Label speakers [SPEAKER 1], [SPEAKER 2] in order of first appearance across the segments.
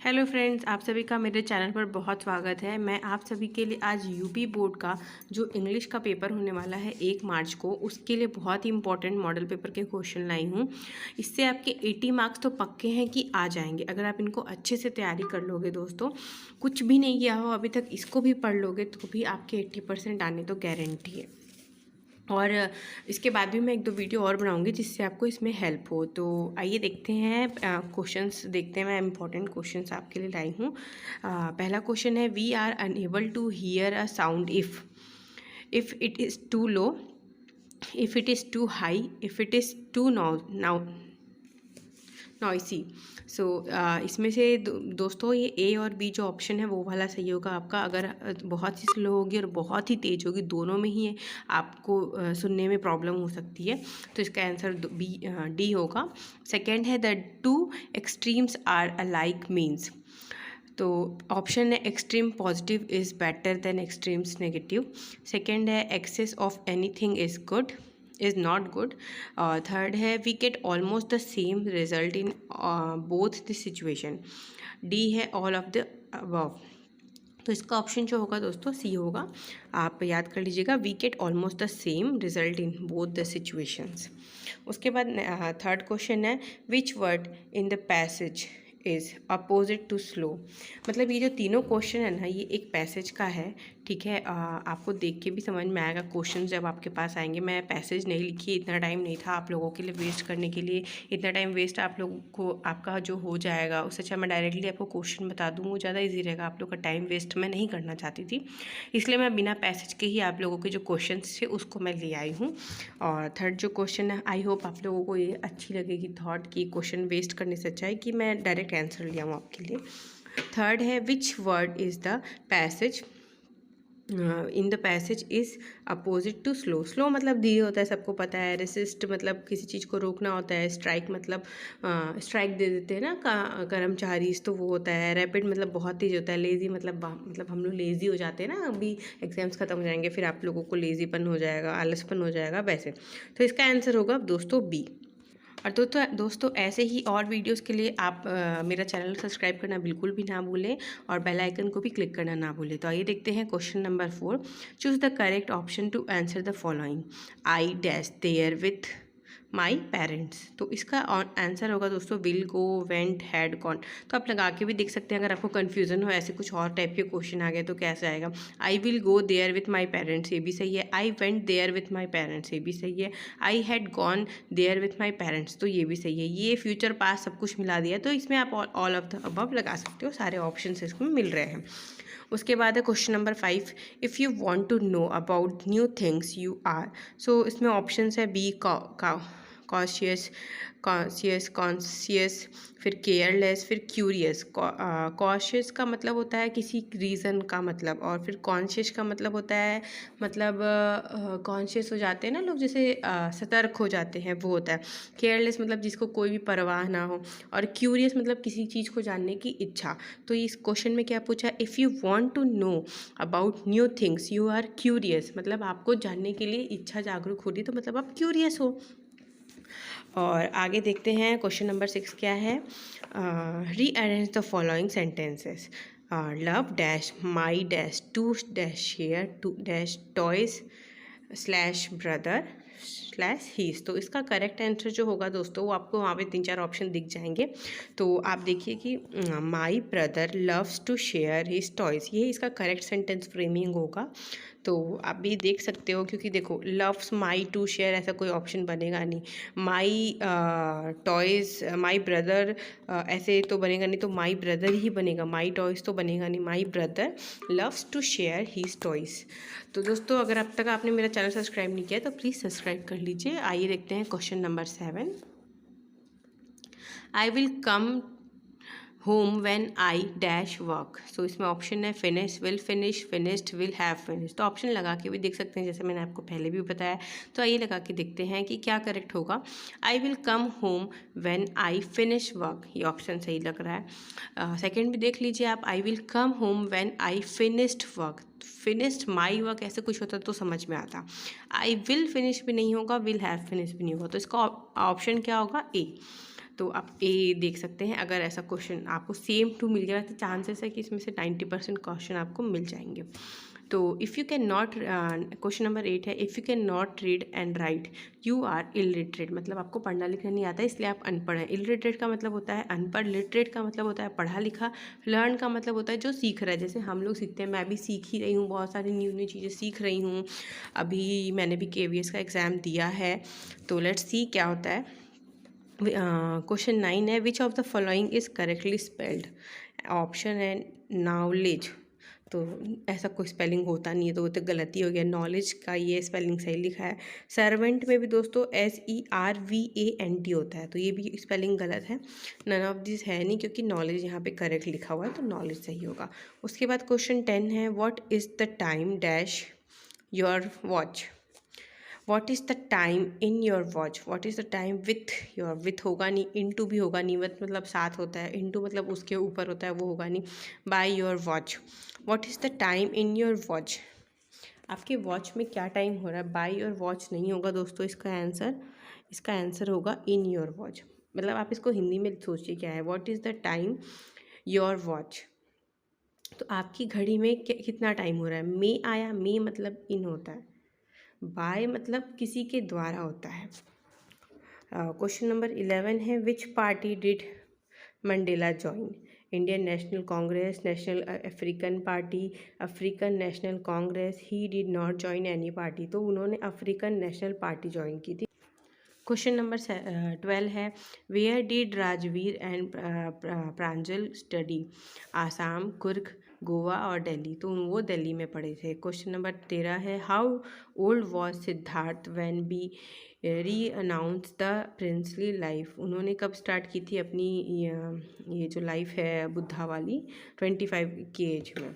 [SPEAKER 1] Hello friends, आप सभी का मेरे चैनल पर बहुत स्वागत है। मैं आप सभी के लिए आज यूपी बोर्ड का जो इंग्लिश का पेपर होने वाला है 1 मार्च को, उसके लिए बहुत ही इंपॉर्टेंट मॉडल पेपर के क्वेश्चन लाई हूँ। इससे आपके 80 मार्क्स तो पक्के हैं कि आ जाएंगे अगर आप इनको अच्छे से तैयारी कर लोगे। दोस्तों, कुछ भी नहीं किया हो अभी तक, इसको भी पढ़ लोगे तो भी आपके 80% आने तो गारंटी है। और इसके बाद भी मैं 1-2 वीडियो और बनाऊंगी जिससे आपको इसमें हेल्प हो। तो आइए देखते हैं, क्वेश्चंस देखते हैं। मैं इंपॉर्टेंट क्वेश्चंस आपके लिए लाई हूँ। पहला क्वेश्चन है, we are unable to hear a sound if it is too low, if it is too high, if it is too noisy. So इसमें से दोस्तों ये ए और बी जो ऑप्शन है वो वाला सही होगा आपका। अगर बहुत ही स्लो होगी और बहुत ही तेज़ होगी, दोनों में ही आपको सुनने में प्रॉब्लम हो सकती है, तो इसका आंसर डी होगा। सेकेंड है, the two extremes are alike means. तो ऑप्शन है extreme positive is better than extremes negative. Second है, excess of anything is good is not good. Third है, we get almost the same result in both the situation. D है all of the above. तो इसका option जो होगा दोस्तों सी होगा। आप याद कर लीजिएगा, we get almost the same result in both the situations. उसके बाद थर्ड क्वेश्चन है, which word in the passage is opposite to slow. मतलब ये जो तीनों क्वेश्चन है ना, ये एक पैसेज का है, ठीक है। आपको देख के भी समझ में आएगा क्वेश्चन जब आपके पास आएंगे। मैं पैसेज नहीं लिखी, इतना टाइम नहीं था आप लोगों के लिए वेस्ट करने के लिए। इतना टाइम वेस्ट आप लोगों को आपका जो हो जाएगा, उससे अच्छा मैं डायरेक्टली आपको क्वेश्चन बता दूँ, वो ज़्यादा ईजी रहेगा। आप लोग का टाइम वेस्ट मैं नहीं करना चाहती थी, इसलिए मैं बिना पैसेज के ही आप लोगों के जो क्वेश्चन थे उसको मैं ले आई हूँ। और थर्ड जो क्वेश्चन है, आई होप आप लोगों को ये अच्छी लगेगी थॉट कि क्वेश्चन वेस्ट करने से अच्छा है कि मैं डायरेक्ट आंसर लिया हूँ आपके लिए। थर्ड है, which word is the passage in the passage is opposite to slow. Slow मतलब धीरे होता है, सबको पता है। रेसिस्ट मतलब किसी चीज़ को रोकना होता है। स्ट्राइक मतलब स्ट्राइक दे देते हैं ना कर्मचारी, तो वो होता है। रैपिड मतलब बहुत तेज़ होता है। लेज़ी मतलब हम लोग लेज़ी हो जाते हैं ना, अभी एग्जाम्स खत्म हो जाएंगे फिर आप लोगों को लेज़ीपन हो जाएगा, आलसपन हो जाएगा वैसे। तो इसका आंसर होगा दोस्तों बी। और दोस्तों ऐसे ही और वीडियोस के लिए आप मेरा चैनल सब्सक्राइब करना बिल्कुल भी ना भूलें और बेल आइकन को भी क्लिक करना ना भूलें। तो आइए देखते हैं question number 4। Choose the correct option to answer the following. I dash there with my parents. तो इसका आंसर होगा दोस्तों will, go, went, had, gone. तो आप लगा के भी देख सकते हैं, अगर आपको कन्फ्यूजन हो, ऐसे कुछ और टाइप के क्वेश्चन आ गए तो कैसे आएगा। I will go there with my parents, ये भी सही है। I went there with my parents, ये भी सही है। I had gone there with my parents, तो ये भी सही है। ये फ्यूचर पास्ट सब कुछ मिला दिया, तो इसमें आप ऑल ऑफ द अबव लगा सकते हो। सारे ऑप्शन इसमें मिल रहे हैं। उसके बाद है question number 5, if you want to know about new things you are. So इसमें ऑप्शंस है बी कॉशियस, कॉन्शियस, फिर केयरलेस, फिर क्यूरियस। कॉशियस का मतलब होता है किसी रीज़न का मतलब, और फिर कॉन्शियस का मतलब होता है मतलब कॉन्शियस हो जाते हैं ना लोग, जैसे सतर्क हो जाते हैं, वो होता है। केयरलेस मतलब जिसको कोई भी परवाह ना हो, और क्यूरियस मतलब किसी चीज़ को जानने की इच्छा। तो इस क्वेश्चन में क्या पूछा, if you want to know about new things you are curious, मतलब आपको जानने के लिए इच्छा जागरूक हो रही, तो मतलब आप क्यूरियस हो। और आगे देखते हैं क्वेश्चन नंबर 6 क्या है। Rearrange the following sentences. Love dash my dash to dash share to dash toys slash brother slash his. तो इसका करेक्ट आंसर जो होगा दोस्तों, वो आपको वहाँ पे 3-4 ऑप्शन दिख जाएंगे। तो आप देखिए कि my brother loves to share his toys, ये इसका करेक्ट सेंटेंस फ्रेमिंग होगा। तो आप भी देख सकते हो, क्योंकि देखो लव्स माई टू शेयर ऐसा कोई ऑप्शन बनेगा नहीं। माई टॉयज़ माई ब्रदर ऐसे तो बनेगा नहीं, तो माई ब्रदर ही बनेगा। माई टॉयज़ तो बनेगा नहीं। My brother loves to share his toys. तो दोस्तों, अगर अब तक आपने मेरा चैनल सब्सक्राइब नहीं किया तो प्लीज़ सब्सक्राइब कर लीजिए। आइए देखते हैं question number 7। I will come home when I dash work. So इसमें ऑप्शन है finish, will finish, finished, will have finish. तो ऑप्शन लगा के भी देख सकते हैं, जैसे मैंने आपको पहले भी बताया। तो आइए लगा के देखते हैं कि क्या करेक्ट होगा। आई will come home when I finish work, ये ऑप्शन सही लग रहा है। सेकेंड भी देख लीजिए आप, आई will come home when I finished work. Finished my work ऐसे कुछ होता तो समझ में आता। आई विल फिनिश भी नहीं होगा, विल हैव फिनिश भी नहीं होगा, तो इसका ऑप्शन क्या होगा, ए। तो आप ए देख सकते हैं। अगर ऐसा क्वेश्चन आपको सेम टू मिल गया तो चांसेस है कि इसमें से 90% क्वेश्चन आपको मिल जाएंगे। तो if you can not, question number 8 है, if you can not read and write you are illiterate, मतलब आपको पढ़ना लिखना नहीं आता इसलिए आप अनपढ़ हैं। इलिटरेट का मतलब होता है अनपढ़, लिटरेट का मतलब होता है पढ़ा लिखा, लर्न का मतलब होता है जो सीख रहा है। जैसे हम लोग सीखते हैं, मैं भी सीख ही रही हूँ, बहुत सारी न्यू न्यू चीज़ें सीख रही हूँ। अभी मैंने भी KVS का एग्ज़ाम दिया है, तो लेट्स सी क्या होता है। क्वेश्चन 9 है, which of the following is correctly spelled. Option है नॉलेज, तो ऐसा कोई स्पेलिंग होता नहीं है तो वो तो गलती हो गया। नॉलेज का ये स्पेलिंग सही लिखा है। सर्वेंट में भी दोस्तों SERVANT होता है, तो ये भी स्पेलिंग गलत है। नन ऑफ दिस है नहीं, क्योंकि नॉलेज यहाँ पे करेक्ट लिखा हुआ है, तो नॉलेज सही होगा। उसके बाद क्वेश्चन 10 है, what is the time dash your watch. What is the time in your watch, what is the time with your, with होगा नहीं, इनटू भी होगा नहीं, विथ मतलब साथ होता है, इनटू मतलब उसके ऊपर होता है, वो होगा नहीं। By your watch, what is the time in your watch, आपके वॉच में क्या टाइम हो रहा है। बाय योर वॉच नहीं होगा दोस्तों इसका आंसर होगा इन योर वॉच। मतलब आप इसको हिंदी में सोचिए क्या है, what is the time your watch, तो आपकी घड़ी में कितना टाइम हो रहा है। मे आया, मे मतलब इन होता है, बाय मतलब किसी के द्वारा होता है। क्वेश्चन नंबर 11 है, विच party did Mandela join. Indian national Congress, national African party, African national Congress. He did not join any party, तो उन्होंने अफ्रीकन नेशनल पार्टी ज्वाइन की थी। क्वेश्चन नंबर 12 है, where did Rajveer and Pranjal study. Assam, Coorg, Goa और दिल्ली, तो वो दिल्ली में पढ़े थे। क्वेश्चन नंबर 13 है, how old was Siddhartha when be renounce the princely life. उन्होंने कब स्टार्ट की थी अपनी ये जो लाइफ है बुद्धा वाली, 25 की एज में।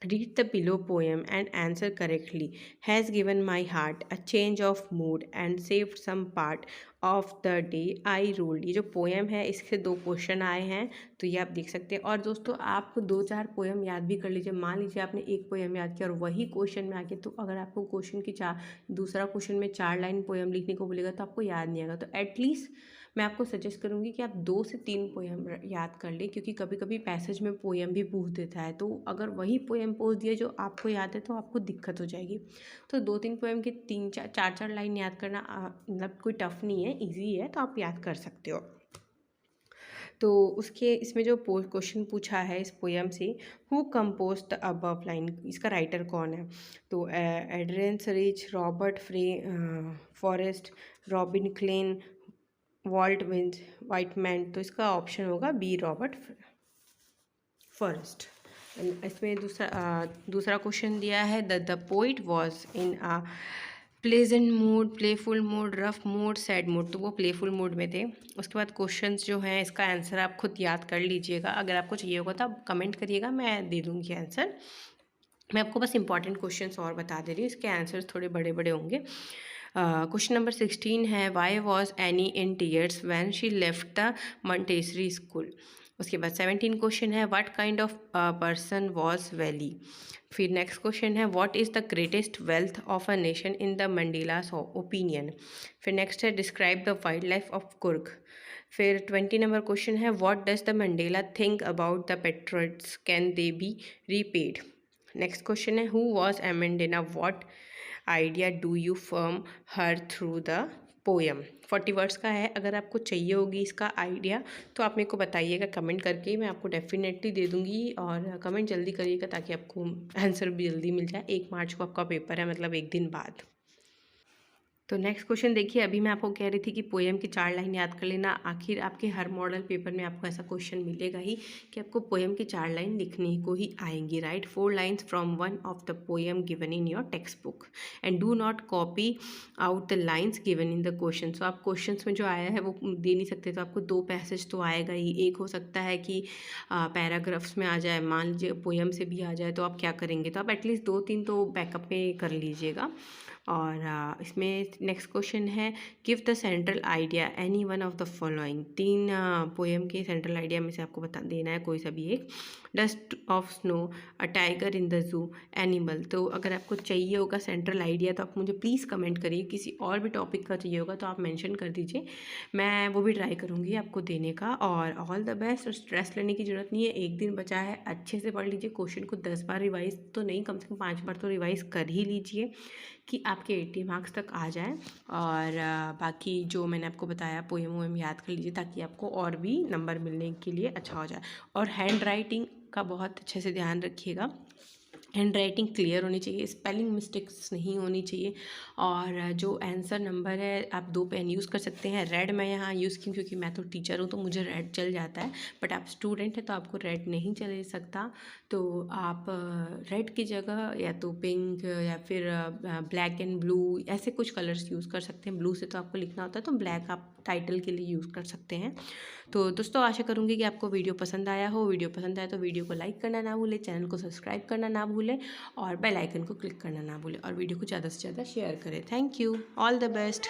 [SPEAKER 1] Read the below poem and answer correctly. Has given my heart a change of mood and saved some part of the day I ruled। ये जो पोएम है इसके 2 क्वेश्चन आए हैं, तो ये आप देख सकते हैं। और दोस्तों आप 2-4 पोएम याद भी कर लीजिए। मान लीजिए आपने एक पोएम याद किया और वही क्वेश्चन में आके, तो अगर आपको क्वेश्चन की दूसरा क्वेश्चन में 4 लाइन पोएम लिखने को बोलेगा तो आपको याद नहीं आएगा। तो एटलीस्ट मैं आपको सजेस्ट करूँगी कि आप 2 से 3 पोएम याद कर लें, क्योंकि कभी कभी पैसेज में पोएम भी पूछ देता है, तो अगर वही पोएम पूछ दिया जो आपको याद है तो आपको दिक्कत हो जाएगी। तो 2-3 पोएम की 3-4 लाइन याद करना मतलब कोई टफ नहीं है, ईजी है, तो आप याद कर सकते हो। तो उसके इसमें जो क्वेश्चन पूछा है इस पोएम से, who compose the above line, इसका राइटर कौन है। तो Adrian Rich, Robert Frost, Robin Klein, Walt Whitman, तो इसका ऑप्शन होगा बी, रॉबर्ट फॉरेस्ट। इसमें दूसरा क्वेश्चन दिया है, the poet was in a pleasant mood, playful mood, rough mood, sad mood, तो वो प्लेफुल मूड में थे। उसके बाद क्वेश्चंस जो हैं इसका आंसर आप खुद याद कर लीजिएगा, अगर आपको चाहिए होगा तो आप कमेंट करिएगा, मैं दे दूँगी आंसर। मैं आपको बस इंपॉर्टेंट क्वेश्चंस और बता दे रही हूँ, इसके आंसर्स थोड़े बड़े बड़े होंगे। क्वेश्चन नंबर 16 है, why was Annie in tears when she left the Montessori school. उसके बाद 17 क्वेश्चन है, what kind of person was Valli. फिर नेक्स्ट क्वेश्चन है, what is the greatest wealth of a nation in the Mandela's opinion. फिर next है, describe the wildlife of Coorg. फिर 20 number question है, what does the Mandela think about the patriots, can they be repaid. Next question है, who was Amanda, what idea do you form her through the poem. 40 words का है, अगर आपको चाहिए होगी इसका आइडिया तो आप मेरे को बताइएगा कमेंट करके, मैं आपको डेफिनेटली दे दूँगी। और कमेंट जल्दी करिएगा ताकि आपको आंसर भी जल्दी मिल जाए। 1 मार्च को आपका पेपर है, मतलब 1 दिन बाद। तो नेक्स्ट क्वेश्चन देखिए, अभी मैं आपको कह रही थी कि पोएम की 4 लाइन याद कर लेना। आखिर आपके हर मॉडल पेपर में आपको ऐसा क्वेश्चन मिलेगा ही कि आपको पोएम की 4 लाइन लिखने को ही आएंगी। Write 4 lines from one of the poem given in your text book and do not copy out the lines given in the question. So आप क्वेश्चन में जो आया है वो दे नहीं सकते, तो आपको 2 पैसेज तो आएगा ही। एक हो सकता है कि पैराग्राफ्स में आ जाए, मान लीजिए पोएम से भी आ जाए, तो आप क्या करेंगे, तो आप एटलीस्ट 2-3 तो बैकअप में कर लीजिएगा। और इसमें नेक्स्ट क्वेश्चन है, give the central idea any one of the following. 3 poem के सेंट्रल आइडिया में से आपको बता देना है कोई सा भी एक। Dust of snow, a tiger in the zoo, animal. तो अगर आपको चाहिए होगा सेंट्रल आइडिया तो आप मुझे प्लीज़ कमेंट करिए, किसी और भी टॉपिक का चाहिए होगा तो आप मेंशन कर दीजिए, मैं वो भी ट्राई करूँगी आपको देने का। और ऑल द बेस्ट। और स्ट्रेस लेने की ज़रूरत नहीं है, एक दिन बचा है, अच्छे से पढ़ लीजिए। क्वेश्चन को 10 बार रिवाइज तो नहीं, कम से कम 5 बार तो रिवाइज कर ही लीजिए कि आपके 80 मार्क्स तक आ जाए। और बाकी जो मैंने आपको बताया पोएम वोएम याद कर लीजिए ताकि आपको और भी नंबर मिलने के लिए अच्छा हो जाए। और हैंड राइटिंग का बहुत अच्छे से ध्यान रखिएगा, हैंड राइटिंग क्लियर होनी चाहिए, स्पेलिंग मिस्टेक्स नहीं होनी चाहिए। और जो आंसर नंबर है, आप 2 पेन यूज़ कर सकते हैं। रेड मैं यहाँ यूज़ की क्योंकि मैं तो टीचर हूँ तो मुझे रेड चल जाता है, बट आप स्टूडेंट हैं तो आपको रेड नहीं चल सकता। तो आप रेड की जगह या तो पिंक या फिर ब्लैक एंड ब्लू ऐसे कुछ कलर्स यूज़ कर सकते हैं। ब्लू से तो आपको लिखना होता है तो ब्लैक आप टाइटल के लिए यूज़ कर सकते हैं। तो दोस्तों आशा करूँगी कि आपको वीडियो पसंद आया हो। वीडियो पसंद आया तो वीडियो को लाइक करना ना भूलें, चैनल को सब्सक्राइब करना ना भूलें और बेल आइकन को क्लिक करना ना भूलें और वीडियो को ज़्यादा से ज़्यादा शेयर करें। Thank you, all the best.